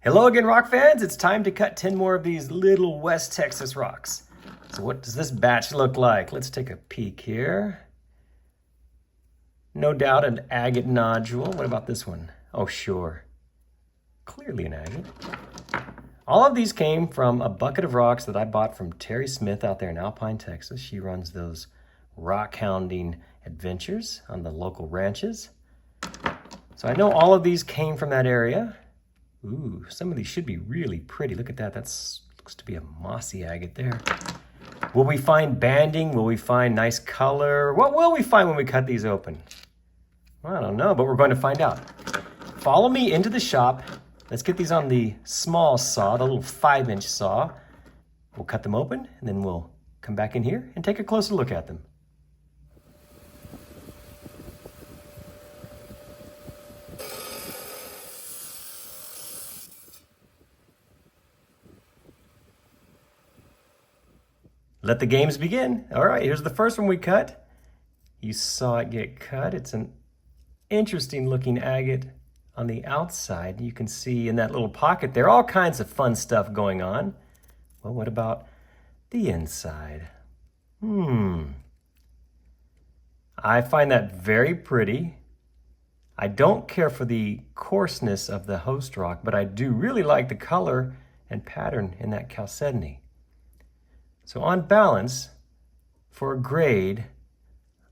Hello again, rock fans. It's time to cut 10 more of these little West Texas rocks. So what does this batch look like? Let's take a peek here. No doubt an agate nodule. What about this one? Oh, sure. Clearly an agate. All of these came from a bucket of rocks that I bought from Terry Smith out there in Alpine, Texas. She runs those rock hounding adventures on the local ranches. So I know all of these came from that area. Ooh, some of these should be really pretty. Look at that. Looks to be a mossy agate there. Will we find banding? Will we find nice color? What will we find when we cut these open? I don't know, but we're going to find out. Follow me into the shop. Let's get these on the small saw, the little 5-inch saw. We'll cut them open, and then we'll come back in here and take a closer look at them. Let the games begin. All right, here's the first one we cut. You saw it get cut. It's an interesting looking agate on the outside. You can see in that little pocket there all kinds of fun stuff going on. Well, what about the inside? I find that very pretty. I don't care for the coarseness of the host rock, but I do really like the color and pattern in that chalcedony. So on balance, for a grade,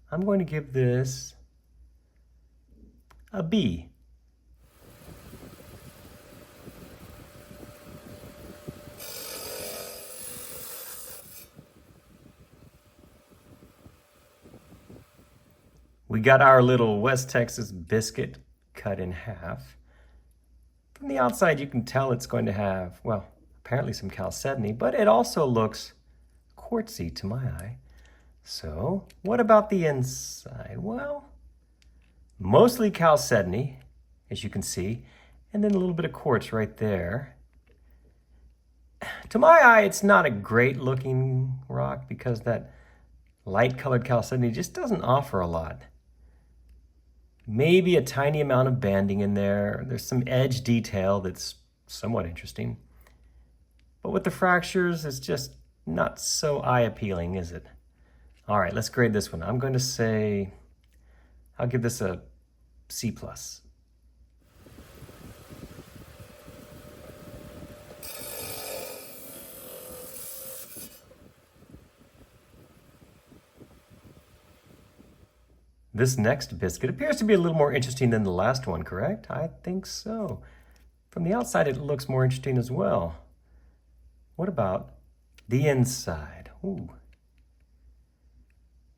I'm going to give this a B. We got our little West Texas biscuit cut in half. From the outside, you can tell it's going to have, well, apparently some chalcedony, but it also looks quartzy to my eye. So what about the inside? Well, mostly chalcedony, as you can see, and then a little bit of quartz right there. To my eye, it's not a great looking rock because that light colored chalcedony just doesn't offer a lot. Maybe a tiny amount of banding in there. There's some edge detail that's somewhat interesting. But with the fractures, it's just not so eye appealing, is it? All right, let's grade this one. I'm going to say, I'll give this a C+. This next biscuit appears to be a little more interesting than the last one, correct? I think so. From the outside, it looks more interesting as well. What about the inside? Ooh.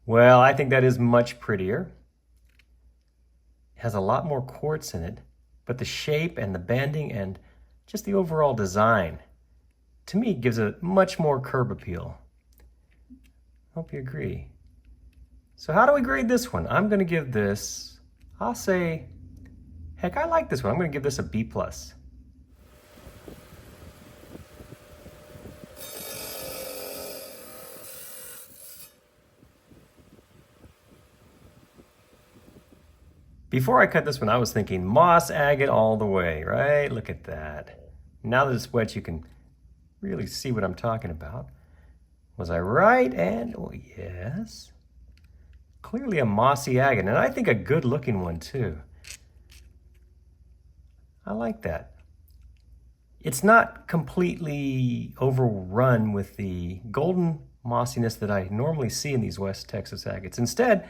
Well, I think that is much prettier. It has a lot more quartz in it, but the shape and the banding and just the overall design, to me, gives it much more curb appeal. Hope you agree. So how do we grade this one? I'm gonna give this, I'll say, heck, I like this one. I'm gonna give this a B+. Before I cut this one, I was thinking moss agate all the way, right? Look at that. Now that it's wet, you can really see what I'm talking about. Was I right? And, oh yes. Clearly a mossy agate, and I think a good looking one too. I like that. It's not completely overrun with the golden mossiness that I normally see in these West Texas agates. Instead,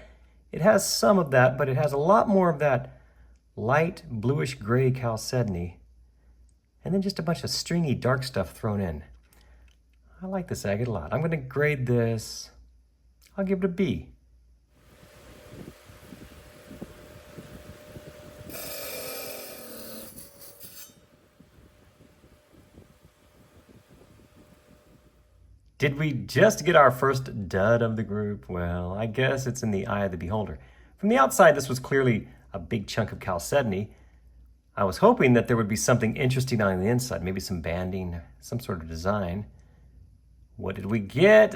it has some of that, but it has a lot more of that light bluish gray chalcedony, and then just a bunch of stringy dark stuff thrown in. I like this agate a lot. I'm going to grade this, I'll give it a B. Did we just get our first dud of the group? Well, I guess it's in the eye of the beholder. From the outside, this was clearly a big chunk of chalcedony. I was hoping that there would be something interesting on the inside, maybe some banding, some sort of design. What did we get?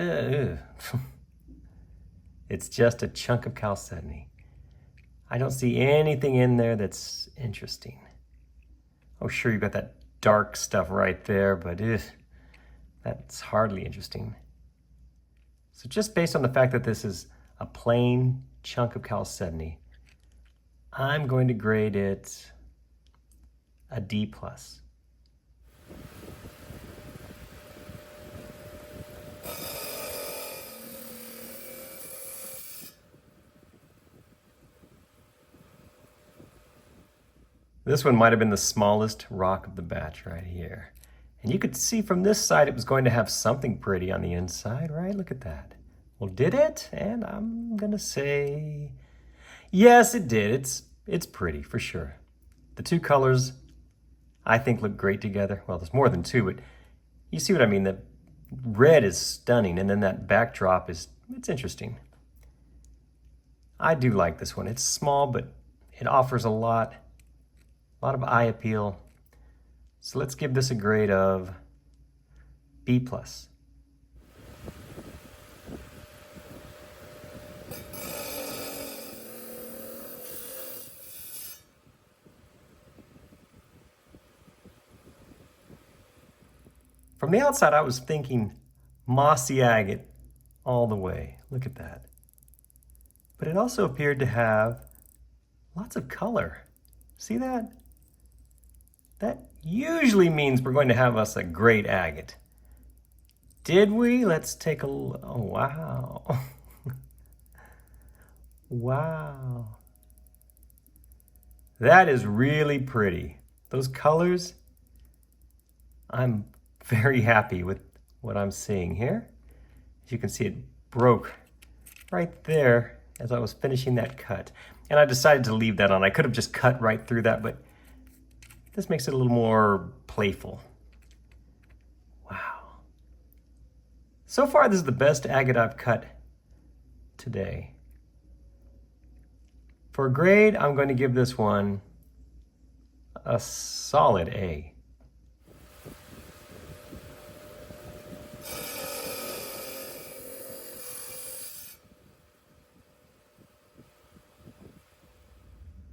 It's just a chunk of chalcedony. I don't see anything in there that's interesting. Oh, sure, you've got that dark stuff right there, but that's hardly interesting. So just based on the fact that this is a plain chunk of chalcedony, I'm going to grade it a D+. This one might have been the smallest rock of the batch right here. And you could see from this side it was going to have something pretty on the inside, right? Look at that. Well, did it? And I'm gonna say, yes, it did. It's pretty for sure. The two colors, I think, look great together. Well, there's more than two, but you see what I mean. The red is stunning, and then that backdrop it's interesting. I do like this one. It's small, but it offers a lot of eye appeal. So let's give this a grade of B+. From the outside, I was thinking mossy agate all the way. Look at that. But it also appeared to have lots of color. See that? That usually means we're going to have us a great agate. Did we? Let's take a look. Oh, wow. Wow. That is really pretty. Those colors, I'm very happy with what I'm seeing here. As you can see, it broke right there as I was finishing that cut. And I decided to leave that on. I could have just cut right through that, but this makes it a little more playful. Wow. So far, this is the best agate I've cut today. For a grade, I'm going to give this one a solid A.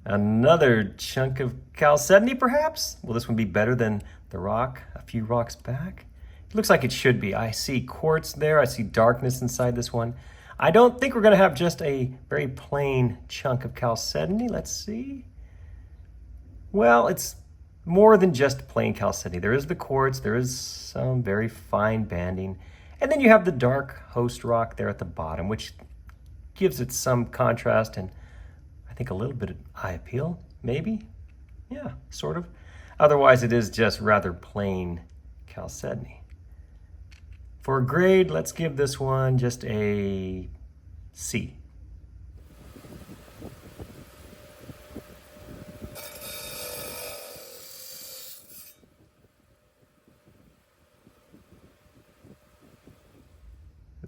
Another chunk of chalcedony, perhaps? Will this one be better than the rock a few rocks back? It looks like it should be. I see quartz there. I see darkness inside this one. I don't think we're going to have just a very plain chunk of chalcedony. Let's see. Well, it's more than just plain chalcedony. There is the quartz. There is some very fine banding. And then you have the dark host rock there at the bottom, which gives it some contrast and I think a little bit of eye appeal, maybe. Yeah, sort of. Otherwise, it is just rather plain chalcedony. For a grade, let's give this one just a C.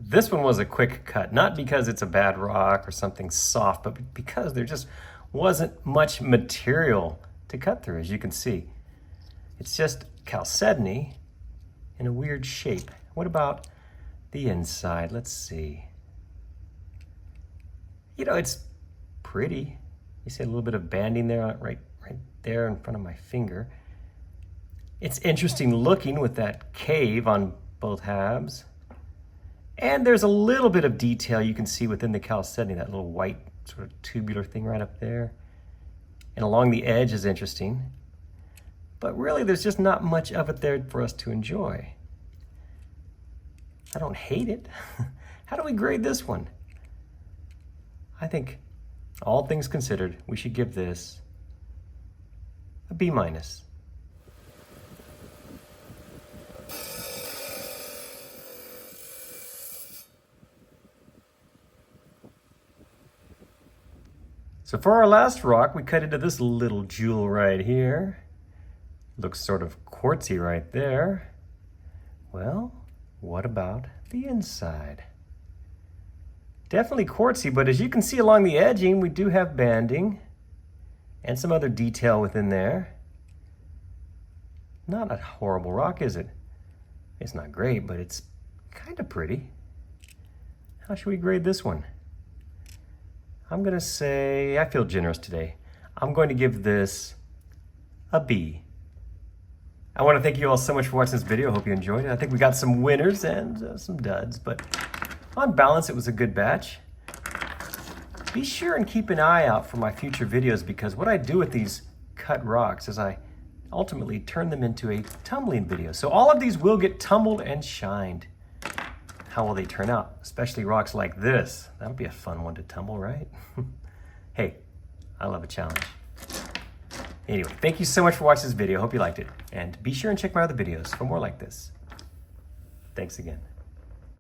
This one was a quick cut, not because it's a bad rock or something soft, but because there just wasn't much material to cut through, as you can see. It's just chalcedony in a weird shape. What about the inside? Let's see. You know, it's pretty. You see a little bit of banding there, right there in front of my finger. It's interesting looking with that cave on both halves. And there's a little bit of detail you can see within the chalcedony, that little white sort of tubular thing right up there. And along the edge is interesting. But really, there's just not much of it there for us to enjoy. I don't hate it. How do we grade this one? I think, all things considered, we should give this a B-. So for our last rock, we cut into this little jewel right here. Looks sort of quartzy right there. Well, what about the inside? Definitely quartzy, but as you can see along the edging, we do have banding and some other detail within there. Not a horrible rock, is it? It's not great, but it's kind of pretty. How should we grade this one? I'm gonna say, I feel generous today. I'm going to give this a B. I want to thank you all so much for watching this video. I hope you enjoyed it. I think we got some winners and some duds, but on balance, it was a good batch. Be sure and keep an eye out for my future videos, because what I do with these cut rocks is I ultimately turn them into a tumbling video. So all of these will get tumbled and shined. How will they turn out? Especially rocks like this. That would be a fun one to tumble, right? Hey, I love a challenge. Anyway, thank you so much for watching this video. Hope you liked it. And be sure and check my other videos for more like this. Thanks again.